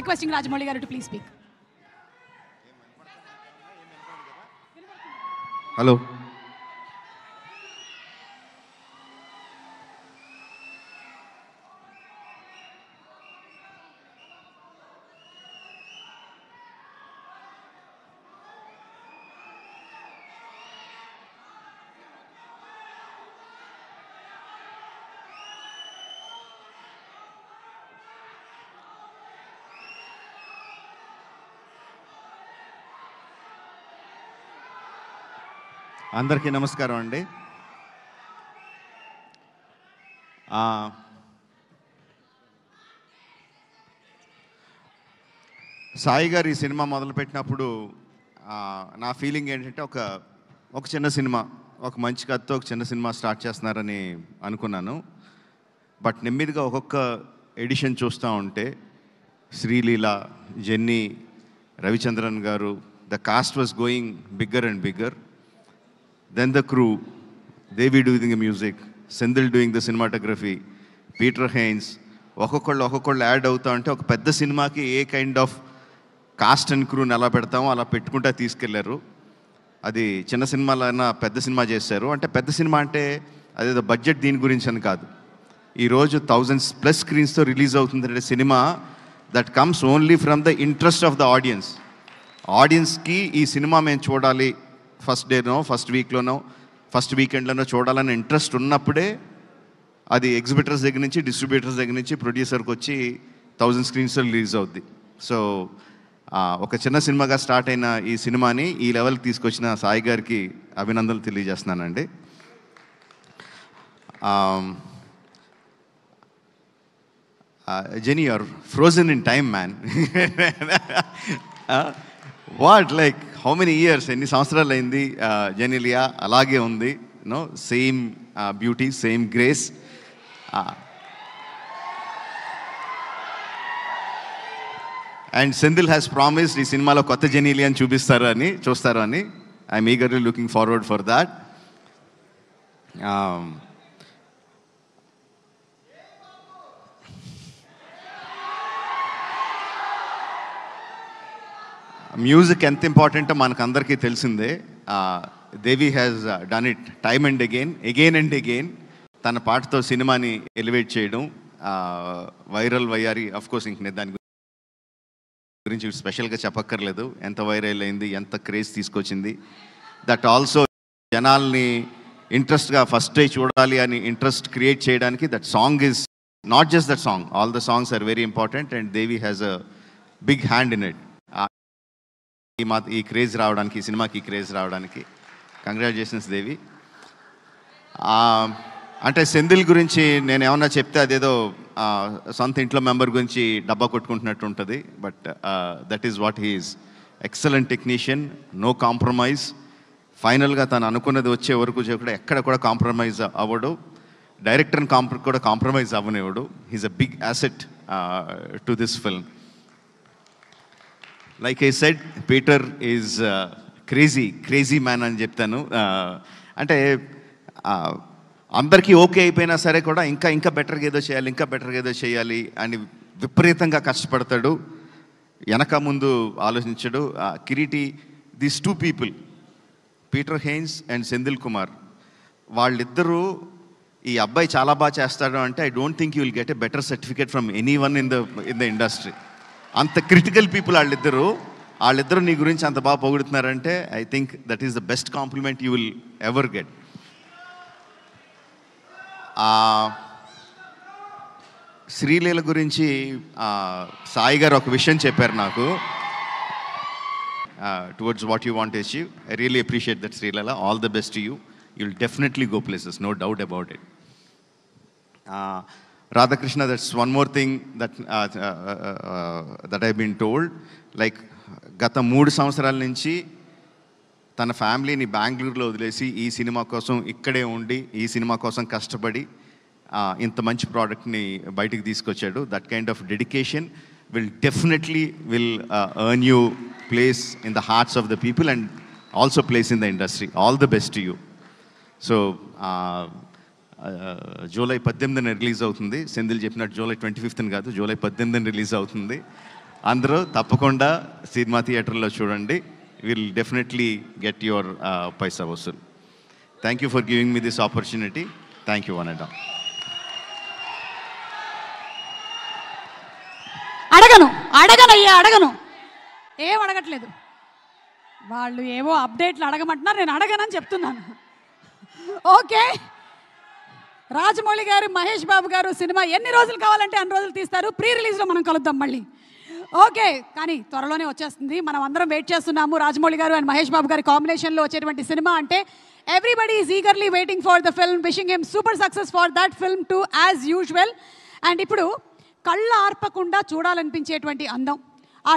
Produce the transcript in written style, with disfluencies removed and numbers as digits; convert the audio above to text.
Requesting Rajamouli గారు to please speak. Hello, అందరికీ నమస్కారం అండి. సాయి గారు ఈ సినిమా మొదలుపెట్టినప్పుడు నా ఫీలింగ్ ఏంటంటే ఒక చిన్న సినిమా, ఒక మంచి కథతో ఒక చిన్న సినిమా స్టార్ట్ చేస్తున్నారని అనుకున్నాను. బట్ నెమ్మదిగా ఒక్కొక్క ఎడిషన్ చూస్తూ ఉంటే శ్రీలీల, జెన్నీ, రవిచంద్రన్ గారు, the cost was going bigger and bigger. Then the crew, Devi doing the music, Sendil doing the cinematography, Peter Haynes, ఒక్కొక్కళ్ళు యాడ్ అవుతా ఉంటే ఒక పెద్ద సినిమాకి ఏ కైండ్ ఆఫ్ కాస్ట్ అండ్ క్రూని ఎలా పెడతామో అలా పెట్టుకుంటా తీసుకెళ్లారు. అది చిన్న సినిమాలైనా పెద్ద సినిమా చేశారు. అంటే పెద్ద సినిమా అంటే అదేదో బడ్జెట్ దీని గురించి అని కాదు. ఈరోజు 1000+ స్క్రీన్స్తో రిలీజ్ అవుతుందంటే cinema that comes only from the interest of the audience. ఆడియన్స్కి ఈ సినిమా మేము చూడాలి, ఫస్ట్ డేనో, ఫస్ట్ వీక్లోనో, ఫస్ట్ వీకెండ్లోనో చూడాలని ఇంట్రెస్ట్ ఉన్నప్పుడే అది ఎగ్జిబిటర్స్ దగ్గర నుంచి, డిస్ట్రిబ్యూటర్స్ దగ్గర నుంచి ప్రొడ్యూసర్కి వచ్చి 1000 స్క్రీన్స్లో రిలీజ్ అవుద్ది. సో ఒక చిన్న సినిమాగా స్టార్ట్ అయిన ఈ సినిమాని ఈ లెవెల్కి తీసుకొచ్చిన సాయి గారికి అభినందనలు తెలియజేస్తున్నానండి. Jenny, you're frozen in time, man. What, like, how many years? ఎన్ని సంవత్సరాలు అయింది జెనీలియా? అలాగే ఉంది, no, same beauty, same grace. And Senthil has promised ఈ సినిమాలో కొత్త జెనీలియాని చూస్తారు అని. I'm eagerly looking forward for that. Music ఎంత ఇంపార్టెంటో మనకు అందరికీ తెలిసిందే. Devi has done it time and again and again. తన పాటతో సినిమాని ఎలివేట్ చేయడం, వైరల్ వయ్యారి. అఫ్కోర్స్ ఇంక నేను దాని గురించి స్పెషల్గా చెప్పక్కర్లేదు. ఎంత వైరల్ అయింది, ఎంత క్రేజ్ తీసుకొచ్చింది. దట్ ఆల్సో జనాల్ని ఇంట్రెస్ట్గా ఫస్ట్ డే చూడాలి అని ఇంట్రెస్ట్ క్రియేట్ చేయడానికి that song is not just that song, all the songs are very important and Devi has a big hand in it. ఈ క్రేజ్ రావడానికి, ఈ సినిమాకి క్రేజ్ రావడానికి కంగ్రాచులేషన్స్ దేవి. అంటే సెంధిల్ గురించి నేను ఏమన్నా చెప్తే అదేదో సొంత ఇంట్లో మెంబర్ గురించి డబ్బా కొట్టుకుంటున్నట్టు ఉంటుంది. But that is what he is. Excellent technician, no compromise. ఫైనల్గా తను అనుకున్నది వచ్చే వరకు కూడా ఎక్కడ కూడా కాంప్రమైజ్ అవ్వడు. డైరెక్టర్ని కూడా కాంప్రమైజ్ అవ్వనివ్వడు. He's a big asset to this film. Like I said, Peter is crazy man అని చెప్తాను. అంటే అందరికీ ఓకే అయిపోయినా సరే కూడా ఇంకా బెటర్గా ఏదో చేయాలి అని విపరీతంగా కష్టపడతాడు. వెనక ముందు ఆలోచించడు. Kireeti, these 2 people, Peter Heins and Senthil Kumar, వాళ్ళిద్దరూ ఈ అబ్బాయి చాలా బాగా చేస్తాడు అంటే I don't think you will get a better certificate from anyone in the industry. అంత క్రిటికల్ పీపుల్ వాళ్ళిద్దరూ నీ గురించి అంత బాగా పొగుడుతున్నారంటే I think that is the best compliment you will ever get. Sreeleela గురించి సాయి గారు ఒక విషయం చెప్పారు నాకు. Towards what you want to achieve, I really appreciate that Sreeleela. All the best to you. You will definitely go places, no doubt about it. Radhakrishna, that's one more thing that I've been told. Like, గత 3 సంవత్సరాల నుంచి తన ఫ్యామిలీని బెంగళూరులో వదిలేసి ఈ cinema కోసం ఇక్కడే ఉండి, ఈ సినిమా కోసం కష్టపడి ఇంత మంచి ప్రోడక్ట్ని బయటికి తీసుకొచ్చాడు. That kind of dedication will definitely earn you place in the hearts of the people and also place in the industry. All the best to you. So July 18న రిలీజ్ అవుతుంది. సెంధిల్ చెప్పినట్టు జూలై 25న కాదు, జూలై 18న release అవుతుంది. అందరూ తప్పకుండా సినిమా థియేటర్లో చూడండి. Will definitely get your paisa vasool. Thank you for giving me this opportunity. Thank you one and all. అడగను ఏం అడగట్లేదు. వాళ్ళు ఏవో అప్డేట్లు అడగమంటున్నారు, నేను అడగనని చెప్తున్నాను. ఓకే, రాజమౌళి గారు, మహేష్ బాబు గారు సినిమా ఎన్ని రోజులు కావాలంటే అన్ని రోజులు తీస్తారు. ప్రీ రిలీజ్లో మనం కలుద్దాం మళ్ళీ. ఓకే, కానీ త్వరలోనే వచ్చేస్తుంది. మనం అందరం వెయిట్ చేస్తున్నాము. రాజమౌళి గారు అండ్ మహేష్ బాబు గారి కాంబినేషన్లో వచ్చేటువంటి సినిమా అంటే everybody is eagerly waiting for the film, wishing him super success for that film to as usual. And ఇప్పుడు కళ్ళ ఆర్పకుండా చూడాలనిపించేటువంటి అందం, ఆ